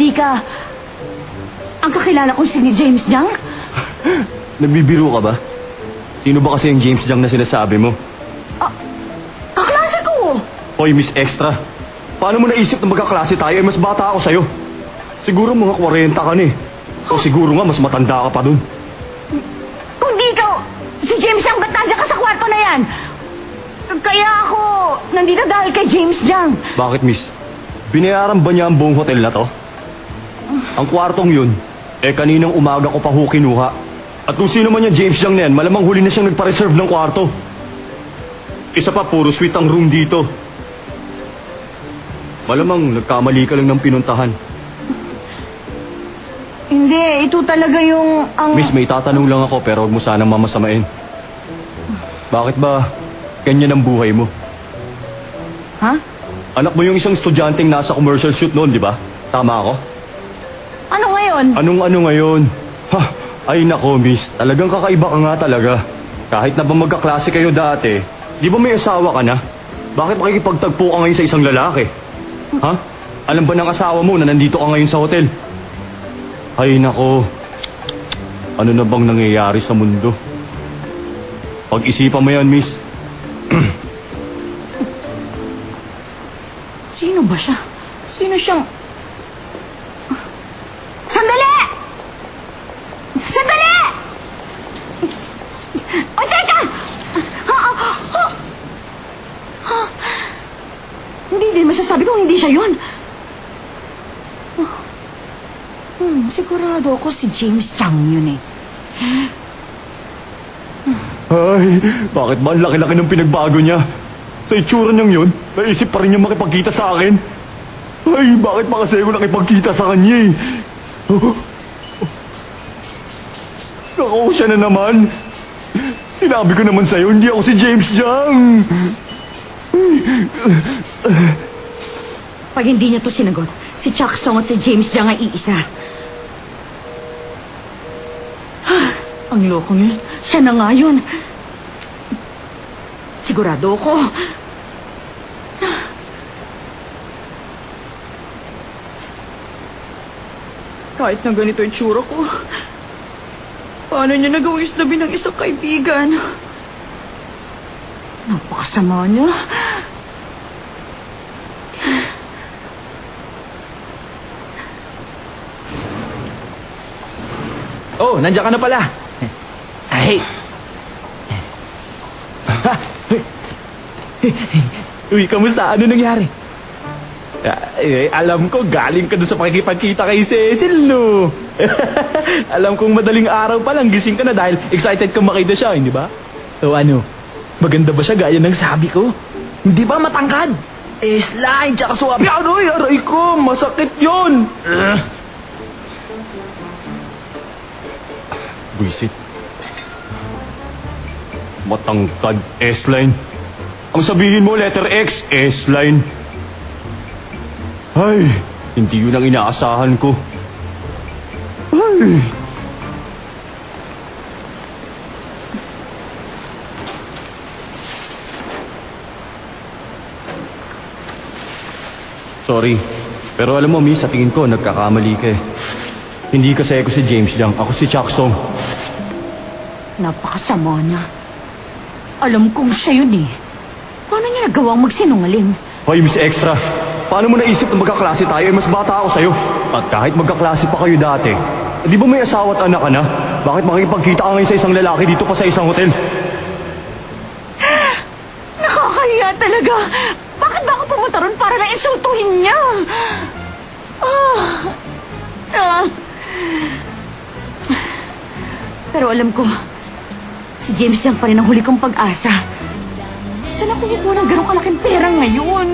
hindi ka ang kakilala kong si James Jiang? Nagbibiro ka ba? Sino ba kasi yung James Jiang na sinasabi mo? Kaklase ko! Hoy, Miss Extra. Paano mo naisip na magkaklase tayo? Mas bata ako sa'yo. Siguro mga 40 ka na eh. O siguro nga mas matanda ka pa dun. Kung di ikaw, si James Jiang, ba't nandiyan ka sa kwarto na yan? Kaya ako nandito dahil kay James Jiang. Bakit, Miss? Binayaran ba niya ang buong hotel na to? Ang kwartong yun, kaninang umaga ko pa ho kinuha. At kung sino man yung James Jiang na yan, malamang huli na siyang nagpa-reserve ng kwarto. Isa pa, puro suite ang room dito. Malamang nagkamali ka lang ng pinuntahan. Hindi, ito talaga yung Miss, may tatanong lang ako pero huwag mo sanang mamasamain. Bakit ba ganyan ang buhay mo? Ha? Anak mo yung isang estudyanteng nasa commercial shoot noon, di ba? Tama ako? Ano ngayon? Anong ano ngayon? Ha, ay nako, Miss. Talagang kakaiba ka nga talaga. Kahit na ba magkaklase kayo dati, di ba may asawa ka na? Bakit makikipagtagpo ka ngayon sa isang lalaki? Ha? Alam ba ng asawa mo na nandito ka ngayon sa hotel? Ay nako. Ano na bang nangyayari sa mundo? Pag-isipan mo yan, Miss. Sino ba siya? Sino siyang... Sandali! Sandali! O, teka! Hindi din masasabi kung hindi siya yun. Sigurado ako si James Jiang yun eh. Ay, bakit ba ang laki-laki ng pinagbago niya? Sa itsura niyang yun, naisip pa rin niya makipagkita sa akin. Ay, bakit pa kasi ako nakipagkita sa kanya eh? Naku, siya na naman. Sinabi ko naman sa'yo, hindi ako si James Jiang. Pag hindi niya to sinagot, si Chuck Song at si James Jiang ay iisa. Ang loko yun. Siya na nga yun. Sigurado ako. Kahit na ganito yung tsura ko, paano niya nagawang isnabi ng isang kaibigan? Napakasama niya. Oh, nandiyan ka na pala. Ay. Uy, kamusta? Ano nangyari? Alam ko, galing ka doon sa pakikipagkita kay Cecil, no? Alam kong madaling araw pa lang, gising ka na dahil excited ka makita siya, hindi ba? O ano, maganda ba siya gaya ng sabi ko? Hindi ba matangkad? Slime, tsaka suwabe. Ano, aray ko, masakit yun. Buisit. Matangkad, S-line. Ang sabihin mo, letter X, S-line. Ay, hindi yun ang inaasahan ko. Ay. Sorry, pero alam mo, Miss, sa tingin ko, nagkakamali ka eh. Hindi kasi ako si James Jiang, ako si Chuck Song. Napakasama niya. Alam kong siya yun eh. Paano niya nagawang magsinungaling? Hoy, Miss Extra, paano mo naisip na magkaklase tayo? Mas bata ako sa'yo. At kahit magkaklase pa kayo dati, di ba may asawa at anak ka na? Bakit makikipagkita ka ngayon sa isang lalaki dito pa sa isang hotel? Nakakahiya talaga. Bakit ba ako pumunta ron para lang insultuhin niya? Pero alam ko, si James Jiang pa rin ang huli kong pag-asa. Saan ako kukuha ng ganong kalaking pera ngayon?